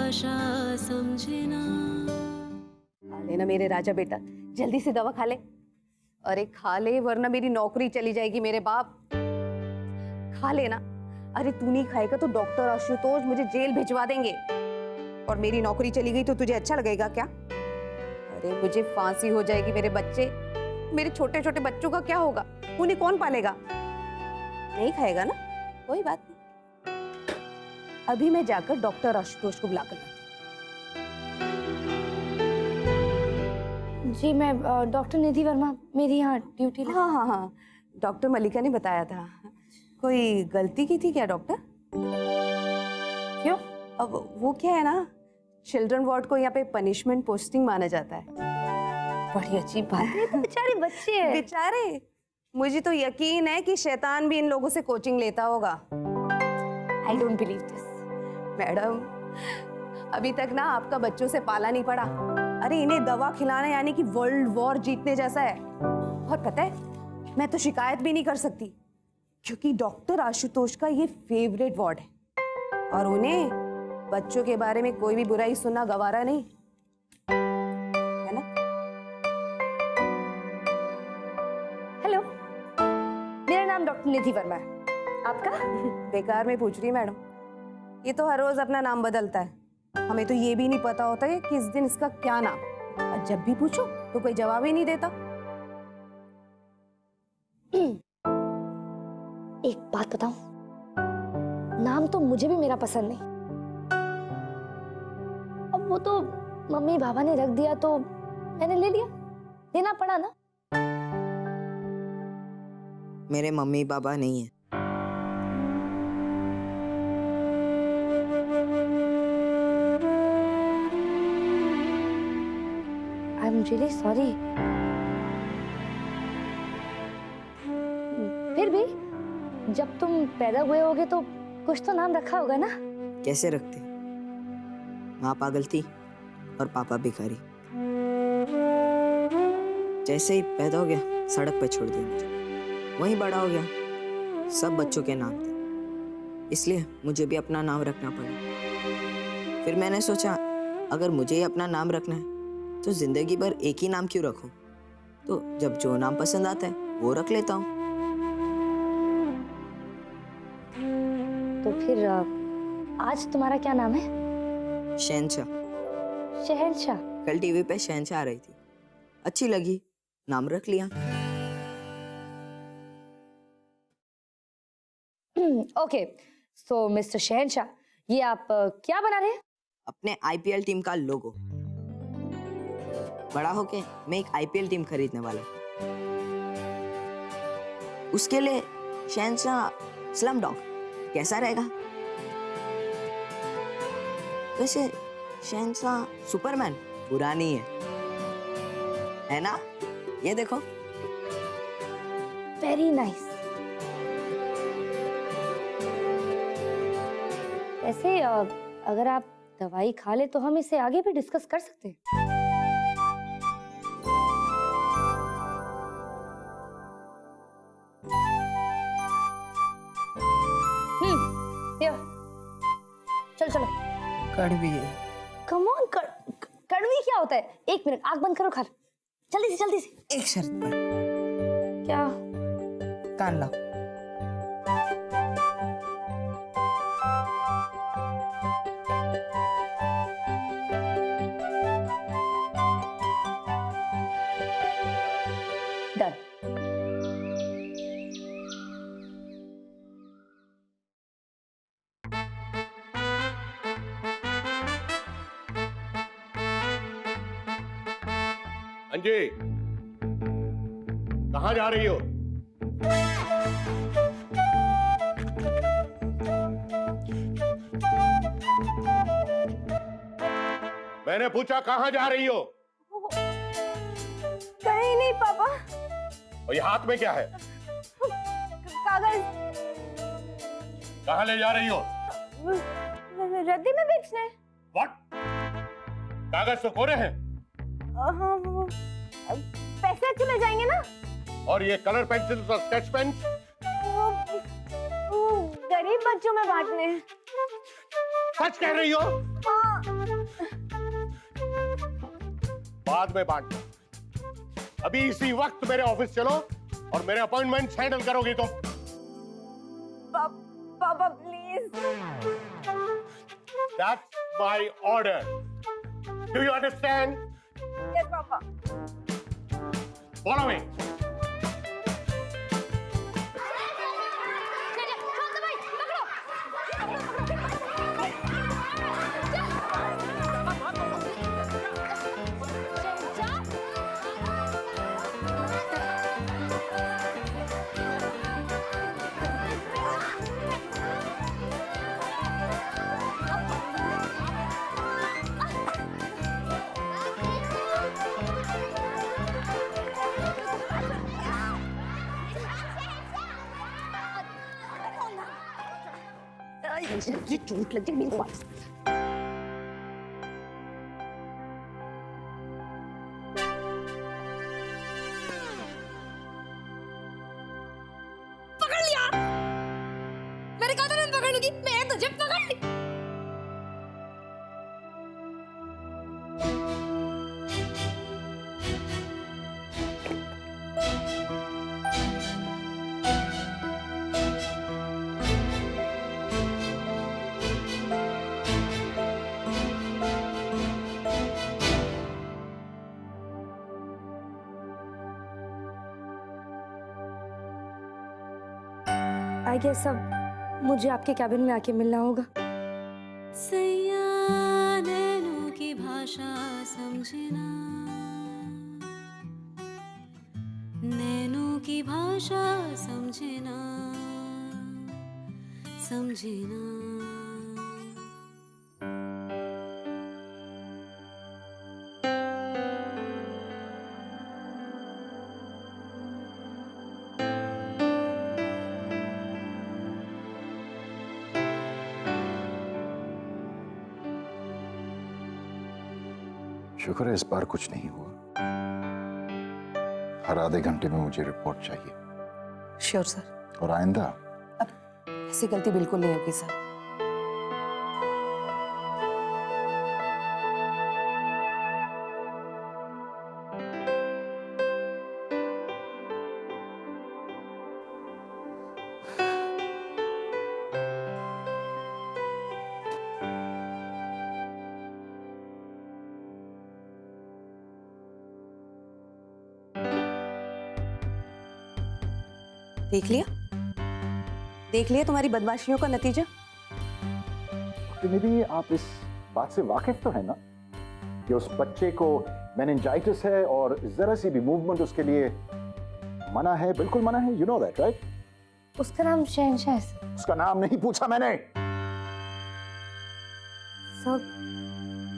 भाषा समझे ना। खा लेना मेरे राजा बेटा, जल्दी से दवा खा ले। अरे खा ले वरना मेरी नौकरी चली जाएगी मेरे बाप। खा लेना। अरे तू नहीं खाएगा तो डॉक्टर आशुतोष मुझे जेल भिजवा देंगे और मेरी नौकरी चली गई तो तुझे अच्छा लगेगा क्या? अरे मुझे फांसी हो जाएगी। मेरे बच्चे, मेरे छोटे छोटे बच्चों का क्या होगा? उन्हें कौन पालेगा? नहीं खाएगा ना, कोई बात नहीं। अभी मैं जाकर डॉक्टर आशुतोष को बुला कर लाती हूँ। जी मैं डॉक्टर निधि वर्मा, मेरी यहाँ ड्यूटी। हाँ हाँ हाँ, डॉक्टर मलिका ने बताया था। कोई गलती की थी क्या डॉक्टर? क्यों? अब वो क्या है ना, चिल्ड्रन वार्ड को यहाँ पे पनिशमेंट पोस्टिंग माना जाता है। बड़ी अजीब बात है, तो बेचारे बच्चे हैं। बेचारे, मुझे तो यकीन है कि शैतान भी इन लोगों से कोचिंग लेता होगा। I don't believe this. Madam, अभी तक ना आपका बच्चों से पाला नहीं पड़ा। अरे इन्हें दवा खिलाना यानी कि वर्ल्ड वॉर जीतने जैसा है। और पता है, मैं तो शिकायत भी नहीं कर सकती क्योंकि डॉक्टर आशुतोष का ये फेवरेट वार्ड है और उन्हें बच्चों के बारे में कोई भी बुराई सुनना गवारा नहीं है ना। हेलो, मेरा नाम डॉक्टर निधि वर्मा है। आपका? बेकार में पूछ रही मैडम, ये तो हर रोज अपना नाम बदलता है। हमें तो ये भी नहीं पता होता है कि इस दिन इसका क्या नाम, और जब भी पूछो तो कोई जवाब ही नहीं देता। एक बात बताऊं, नाम तो मुझे भी मेरा पसंद नहीं। अब वो तो मम्मी पापा ने रख दिया तो मैंने ले लिया, देना पड़ा ना। मेरे मम्मी पापा नहीं है। I am really sorry. फिर भी जब तुम पैदा हुए होगे तो कुछ तो नाम रखा होगा ना? कैसे रखते? माँ पागल थी और पापा भिखारी। जैसे ही पैदा हो गया सड़क पर छोड़ दिया मुझे। वहीं बड़ा हो गया, सब बच्चों के नाम थे, इसलिए मुझे भी अपना नाम रखना पड़ा। फिर मैंने सोचा अगर मुझे ही अपना नाम रखना है तो जिंदगी भर एक ही नाम क्यों रखूं? तो जब जो नाम पसंद आता है वो रख लेता हूँ। तो फिर आज तुम्हारा क्या नाम है? शहनशाह। शहनशाह? कल टीवी पे शहनशाह आ रही थी, अच्छी लगी, नाम रख लिया। ओके, सो मिस्टर शहनशाह, ये आप क्या बना रहे हैं? अपने आईपीएल टीम का लोगो। बड़ा होके मैं एक आईपीएल टीम खरीदने वाला हूँ। उसके लिए शहनशाह स्लम डॉग कैसा रहेगा? वैसे शहनशाह सुपरमैन बुरा नहीं है ना? ये देखो। Very nice. ऐसे अगर आप दवाई खा ले तो हम इसे आगे भी डिस्कस कर सकते हैं। चलो चलो। कड़वी है। कम ऑन, कड़वी क्या होता है? एक मिनट, आंख बंद करो, खा लो जल्दी से जल्दी से। एक शर्त पर। क्या? कान लाओ। डन। अंजी, कहाँ जा रही हो? मैंने पूछा कहाँ जा रही हो? कहीं नहीं पापा। और ये हाथ में क्या है? कागज। कहाँ ले जा रही हो? रद्दी में बेचने। व्हाट? कागज तो कोरे हैं। हाँ, पैसे अच्छे मिल जाएंगे ना? और ये कलर पेंसिल और स्केच पेन? वो गरीब बच्चों में बांटने हैं। सच कह रही हो? बाद में बांटना, अभी इसी वक्त मेरे ऑफिस चलो और मेरे अपॉइंटमेंट हैंडल करोगी तुम। पापा please. That's my order. Do you understand? Yes papa. Follow me. ये चोट लग जाए मेरे पास। पकड़ लिया। मैंने कहा था ना पकड़ लूंगी, मैं तुझे पकड़ ली। आई गेस अब मुझे आपके कैबिन में आके मिलना होगा। सैया नैनों की भाषा समझना, नैनों की भाषा समझना, समझना। शुक्र है इस बार कुछ नहीं हुआ। हर आधे घंटे में मुझे रिपोर्ट चाहिए। Sure sir. और आइंदा ऐसी गलती बिल्कुल नहीं होगी सर। देख लिया? देख लिया तुम्हारी बदमाशियों का नतीजा? निधि, आप इस बात से वाकिफ तो है ना कि उस बच्चे को मेनिंजाइटिस है और जरा सी भी मूवमेंट उसके लिए मना है, बिल्कुल मना है। You know that right? उसका नाम शहनशाह है सर। उसका नाम नहीं पूछा मैंने। सर,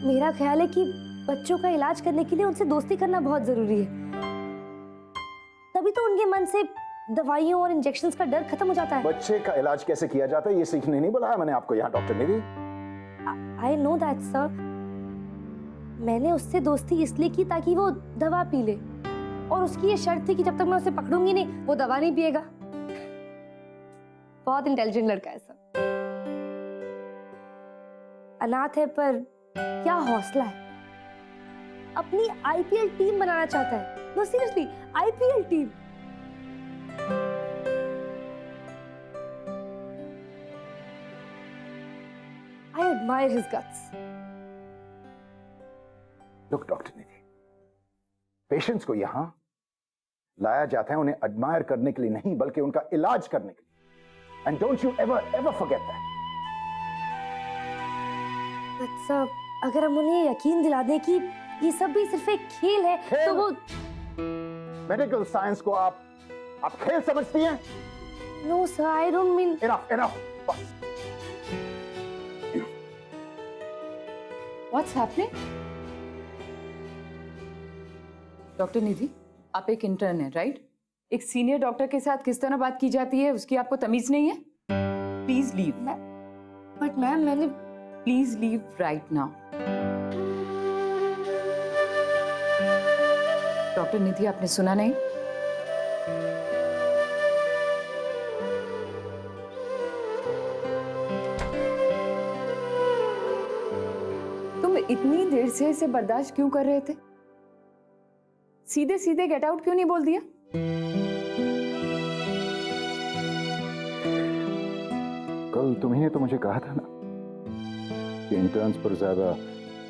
मेरा ख्याल है कि बच्चों का इलाज करने के लिए उनसे दोस्ती करना बहुत जरूरी है। तभी तो उनके मन से दवाइयों और इंजेक्शंस का डर खत्म हो जाता है। बच्चे का इलाज कैसे किया जाता है ये सीखने नहीं बुलाया मैंने आपको यहाँ doctor Nidhi. I know that sir. मैंने उससे दोस्ती इसलिए की ताकि वो दवा पी ले, और उसकी ये शर्त थी कि जब तक मैं उसे पकड़ूंगी नहीं वो दवा नहीं पिएगा। बहुत इंटेलिजेंट लड़का है सर। अनाथ है पर क्या हौसला है। अपनी आईपीएल टीम बनाना चाहता है। No seriously, IPL team. I admire his guts. Look doctor Nidhi, patients को यहां लाया जाता है उन्हें एडमायर करने के लिए नहीं, बल्कि उनका इलाज करने के लिए। And don't you ever forget that. But अगर हम उन्हें यकीन दिला दें कि ये सब भी सिर्फ एक खेल है, तो वो मेडिकल साइंस को आप खेल समझती हैं? No sir, I don't mean. Enough बस। What's happening? डॉक्टर निधि, आप एक इंटर्न है राइट? एक सीनियर डॉक्टर के साथ किस तरह बात की जाती है उसकी आपको तमीज नहीं है? Please leave. बट मैम, मैंने please leave right now. Doctor Nidhi, आपने सुना नहीं? इतनी देर से इसे बर्दाश्त क्यों कर रहे थे? सीधे सीधे गेट आउट क्यों नहीं बोल दिया? कल तुम्ही ने तो मुझे कहा था ना कि इंटर्न्स पर ज्यादा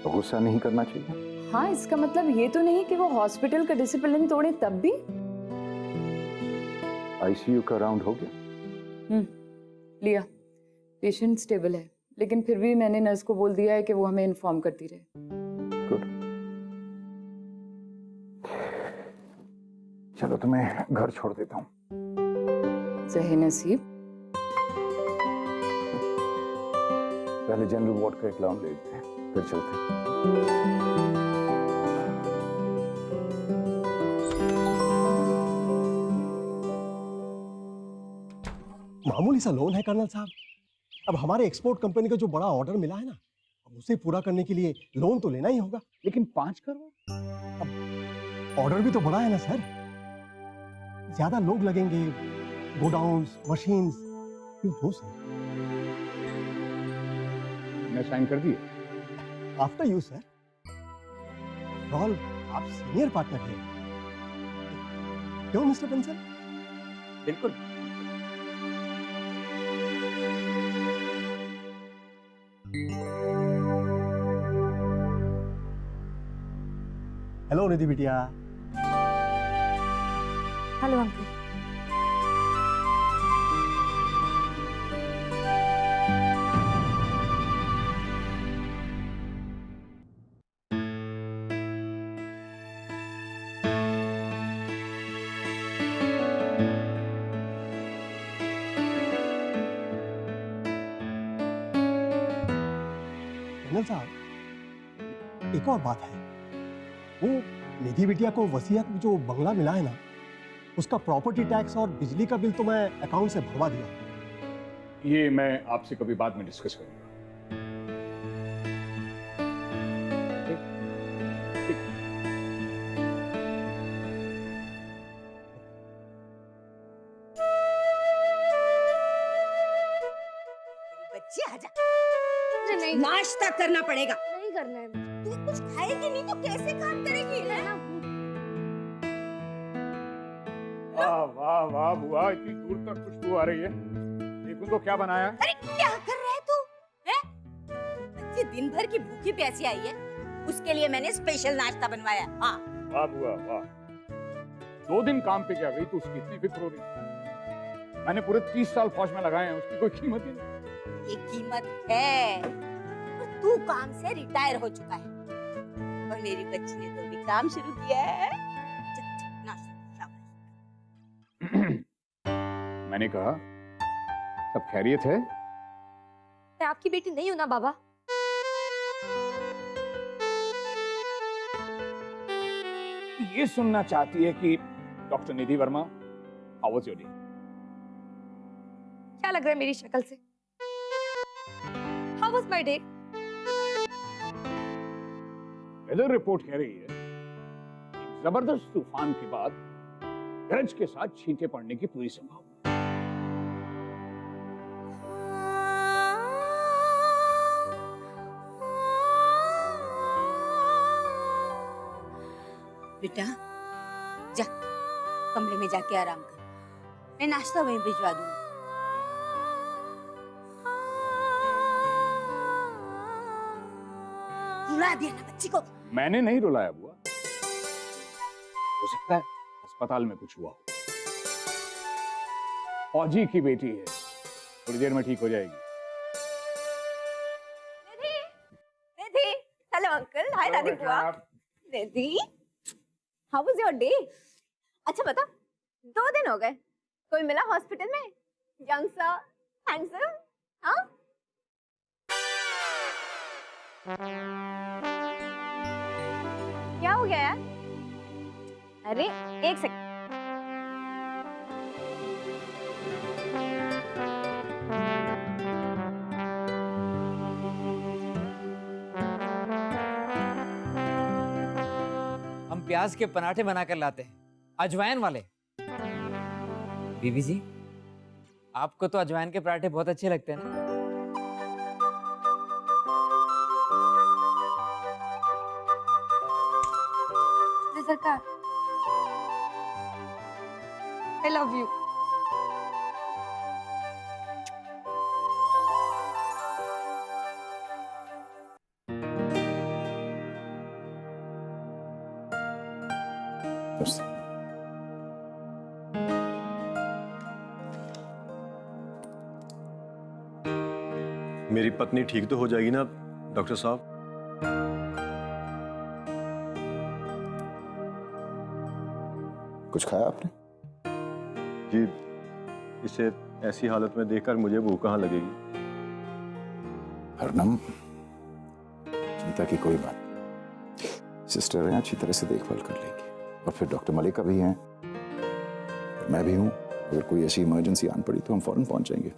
गुस्सा नहीं करना चाहिए। हाँ, इसका मतलब ये तो नहीं कि वो हॉस्पिटल का डिसिप्लिन तोड़े तब भी। आईसीयू का राउंड हो गया? लिया, पेशेंट स्टेबल है, लेकिन फिर भी मैंने नर्स को बोल दिया है कि वो हमें इन्फॉर्म करती रहे। गुड। चलो तुम्हें घर छोड़ देता हूँ। सही नसीब। पहले जनरल वार्ड का एक राउंड ले लेते हैं, फिर चलते हैं। मामूली सा लोन है कर्नल साहब। अब हमारे एक्सपोर्ट कंपनी का जो बड़ा ऑर्डर मिला है ना, अब उसे पूरा करने के लिए लोन तो लेना ही होगा। लेकिन 5 करोड़? अब ऑर्डर भी तो बड़ा है ना सर, ज्यादा लोग लगेंगे, गोडाउन्स, मशीन्स, क्यों दो सर? मैं साइन कर दिए। After you sir. After all आप सीनियर पार्टनर हैं, क्यों मिस्टर बंसल? बिल्कुल। हेलो निधि बिटिया। Hello uncle. कर्नल साहब, एक और बात है, वो निधि बिटिया को वसीयत में जो बंगला मिला है ना, उसका प्रॉपर्टी टैक्स और बिजली का बिल तो मैं अकाउंट से भरवा दिया। ये मैं आपसे कभी बाद में डिस्कस करूंगा। बच्ची आजा। नहीं नाश्ता करना पड़ेगा। नहीं करना है मुझे। तू कुछ खाएगी नहीं तो कैसे काम करेगी? है? वाह वाह वाह बुआ, इतनी दूर तक खुशबू आ रही है। देखूं तो क्या बनाया है? अरे क्या कर रहा है तू? हैं? बच्ची दिन भर की भूखी प्यासी आई है, उसके लिए मैंने स्पेशल नाश्ता बनवाया। हाँ। वाह बुआ वाह, 2 दिन काम पे क्या गई तो उसकी इतनी फिक्र हो रही। मैंने पूरे 30 साल फौज में लगाए हैं, उसकी कोई कीमत ही नहीं। ये कीमत है, और तू काम से रिटायर हो चुका है और मेरी बच्ची ने तो भी काम शुरू किया है। नाश्ता मैंने कहा सब खैरियत है? मैं आपकी बेटी नहीं हूं ना बाबा। ये सुनना चाहती है कि doctor Nidhi Verma, how was your day? क्या लग रहा है मेरी शक्ल से? How was my day? Weather report कह रही है कि जबरदस्त तूफान के बाद गरज के साथ छींटे पड़ने की पूरी संभावना। बेटा जा कमरे में जाके आराम कर, मैं नाश्ता वहीं भिजवा दूंगी। रुला दिया ना बच्ची को। मैंने नहीं रुलाया बुआ, हो सकता है अस्पताल में कुछ हुआ हो। फौजी की बेटी है, थोड़ी देर में ठीक हो जाएगी। निधि, हेलो अंकल, हाय दादी बुआ। निधि, हाउ वाज योर डे? अच्छा बता, 2 दिन हो गए, कोई मिला हॉस्पिटल में? यंग सा, हैंडसम, हाँ? क्या हो गया यार? अरे एक सेकंड। हम प्याज के पराठे बनाकर लाते हैं, अजवाइन वाले। बीबी जी, आपको तो अजवाइन के पराठे बहुत अच्छे लगते हैं ना? I love you. बस। मेरी पत्नी ठीक तो हो जाएगी ना डॉक्टर साहब? कुछ खाया आपने? जी, इसे ऐसी हालत में देखकर मुझे भूख कहाँ लगेगी? हरनम, चिंता की कोई बात नहीं। सिस्टर हैं, अच्छी तरह से देखभाल कर लेंगी। और फिर डॉक्टर मलिका भी हैं, और मैं भी हूँ। अगर कोई ऐसी इमरजेंसी आन पड़ी तो हम फौरन पहुंच जाएंगे।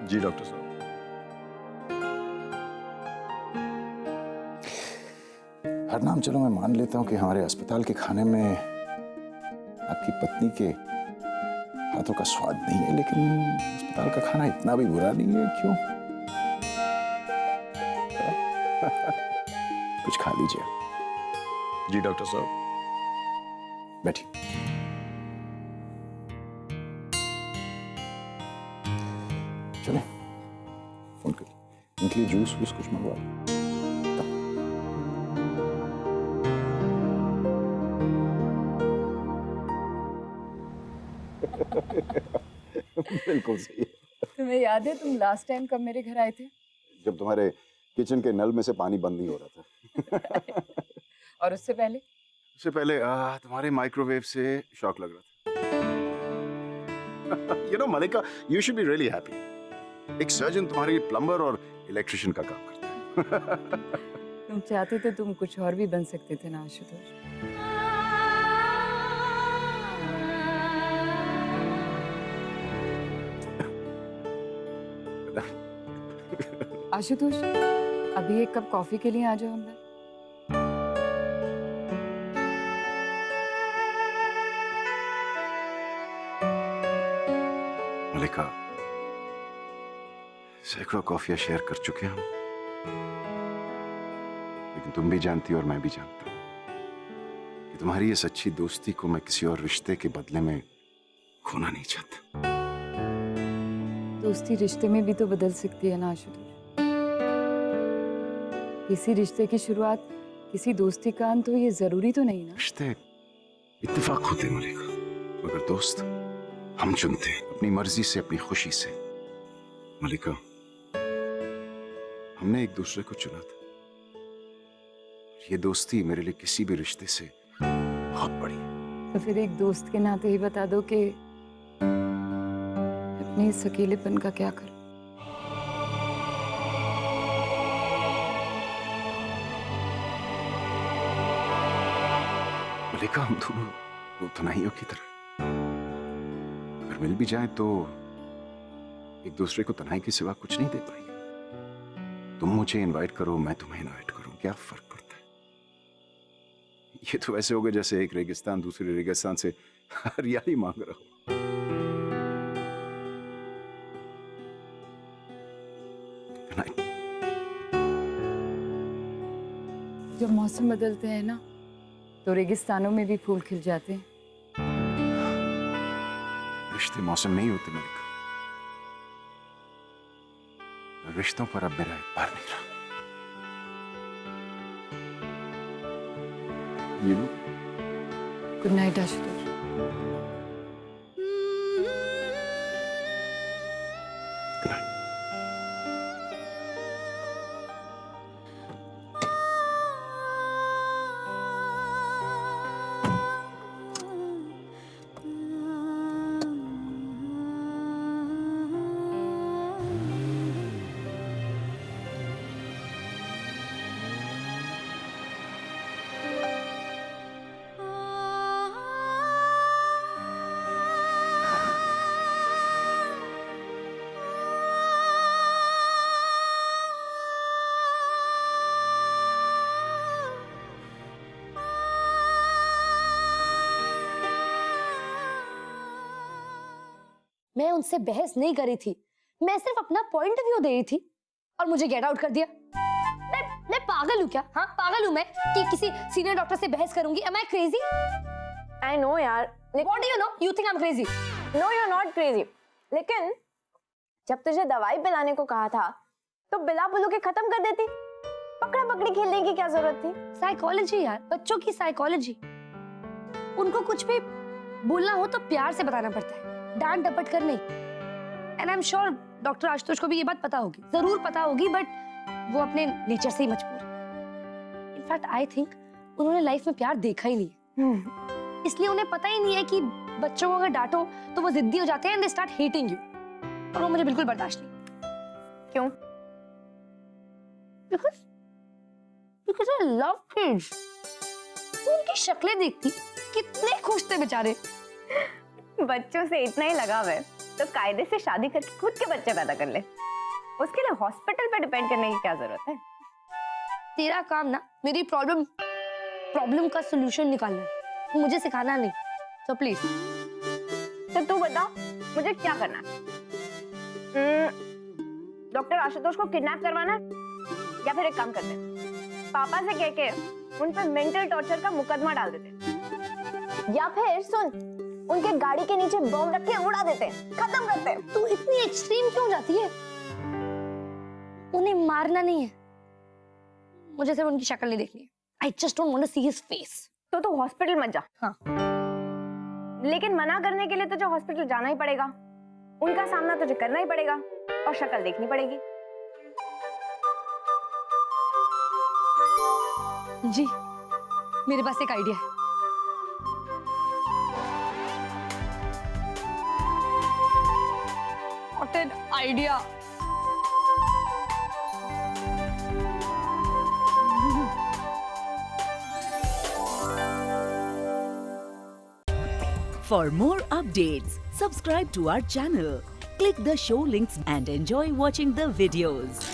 जी डॉक्टर साहब। हरनाम, चलो मैं मान लेता हूँ कि हमारे अस्पताल के खाने में आपकी पत्नी के हाथों का स्वाद नहीं है, लेकिन अस्पताल का खाना इतना भी बुरा नहीं है, क्यों? कुछ खा लीजिए। जी डॉक्टर साहब। बैठिए। चले, फोन करिए। इनके लिए जूस वूस कुछ मंगवा लो। बिल्कुल सही है। तुम्हें याद है तुम लास्ट टाइम कब मेरे घर आए थे? जब तुम्हारे किचन के नल में से पानी बंद नहीं हो रहा था। और उससे पहले? उससे पहले तुम्हारे माइक्रोवेव से शॉक लग रहा था। You know, Malika, you should be really happy. एक सर्जन तुम्हारे प्लम्बर और इलेक्ट्रिशियन का काम करता है। तुम चाहते तो तुम कुछ और भी बन सकते थे ना आशुतोष। आशुतोष, अभी एक कप कॉफी के लिए आ जाओ अंदर। मलिका, सैकड़ों कॉफियां शेयर कर चुके हैं हम, लेकिन तुम भी जानती हो और मैं भी जानता हूं कि तुम्हारी इस अच्छी दोस्ती को मैं किसी और रिश्ते के बदले में खोना नहीं चाहता। दोस्ती रिश्ते में भी तो बदल सकती है ना आशुतोष। किसी रिश्ते की शुरुआत, किसी दोस्ती का अंत हो, ये जरूरी तो नहीं ना। रिश्ते इत्तेफाक होते मलिका, मगर दोस्त हम चुनते हैं, अपनी मर्जी से, अपनी खुशी से। मलिका, हमने एक दूसरे को चुना था। ये दोस्ती मेरे लिए किसी भी रिश्ते से बहुत बड़ी है। तो फिर एक दोस्त के नाते ही बता दो कि अपने इस अकेलेपन का क्या करूं। मलिका, हम दोनों वो तनाइयों की तरह, अगर मिल भी जाए तो एक दूसरे को तन्हाई के सिवा कुछ नहीं दे पाएंगे। तुम मुझे इनवाइट करो, मैं तुम्हें इनवाइट करूं, क्या फर्क पड़ता है? ये तो वैसे होगा जैसे एक रेगिस्तान दूसरे रेगिस्तान से हरियाली मांग रहा हो। जब मौसम बदलते हैं ना, तो रेगिस्तानों में भी फूल खिल जाते हैं। रिश्ते मौसम नहीं होते मलिका। रिश्तों पर अब मेरा एतबार नहीं रहा। ये लो। Good night Ashutosh. Good night. मैं उनसे बहस नहीं करी थी, मैं सिर्फ अपना पॉइंट ऑफ व्यू दे रही थी और मुझे गेट आउट कर दिया। मैं मैं पागल हूँ क्या? हाँ, पागल हूँ मैं कि किसी सीनियर डॉक्टर से बहस करूंगी? Am I crazy? I know यार। What do you know? You think I'm crazy? No you are not crazy. लेकिन जब तुझे दवाई पिलाने को कहा था तो बिला बुलू के खत्म कर देती। पकड़ा पकड़ी खेलने की क्या जरूरत थी? साइकोलॉजी यार, बच्चों की साइकोलॉजी। उनको कुछ भी बोलना हो तो प्यार से बताना पड़ता है, डांट डपट कर नहीं। And I am sure doctor Ashutosh को भी ये बात पता होगी, जरूर पता होगी, बट वो अपने नेचर से ही मजबूर है। इनफैक्ट आई थिंक उन्होंने लाइफ में प्यार देखा ही नहीं है, इसलिए उन्हें पता ही नहीं है कि बच्चों को अगर डांटो तो वो जिद्दी हो जाते हैं and they start hating you. और वो मुझे बिल्कुल बर्दाश्त नहीं। क्यों? Because I love kids. उनकी शक्लें देखती कितने खुश थे बेचारे। बच्चों से इतना ही लगाव है तो कायदे से शादी करके खुद के बच्चे पैदा कर ले। उसके लिए हॉस्पिटल पे डिपेंड करने की क्या जरूरत है? तेरा काम ना मेरी प्रॉब्लम का सलूशन निकालना है, मुझे सिखाना नहीं। तो प्लीज तो तू बता मुझे क्या करना है? डॉक्टर आशुतोष को किडनैप करवाना है या फिर एक काम करते हैं, पापा से कह के उन पर मेंटल टॉर्चर का मुकदमा डाल देते हैं, या फिर सुन उनके गाड़ी के नीचे बम रख के उड़ा देते हैं, खत्म करते हैं। तू इतनी एक्सट्रीम क्यों जाती है? उन्हें मारना नहीं है, मुझे सिर्फ उनकी शक्ल नहीं देखनी है। I just don't want to see his face. तो तू हॉस्पिटल मत जा। हाँ। लेकिन मना करने के लिए तुझे हॉस्पिटल जाना ही पड़ेगा, उनका सामना तुझे करना ही पड़ेगा और शक्ल देखनी पड़ेगी। जी, मेरे पास एक आइडिया है। What an idea! For more updates, subscribe to our channel, click the show links and enjoy watching the videos.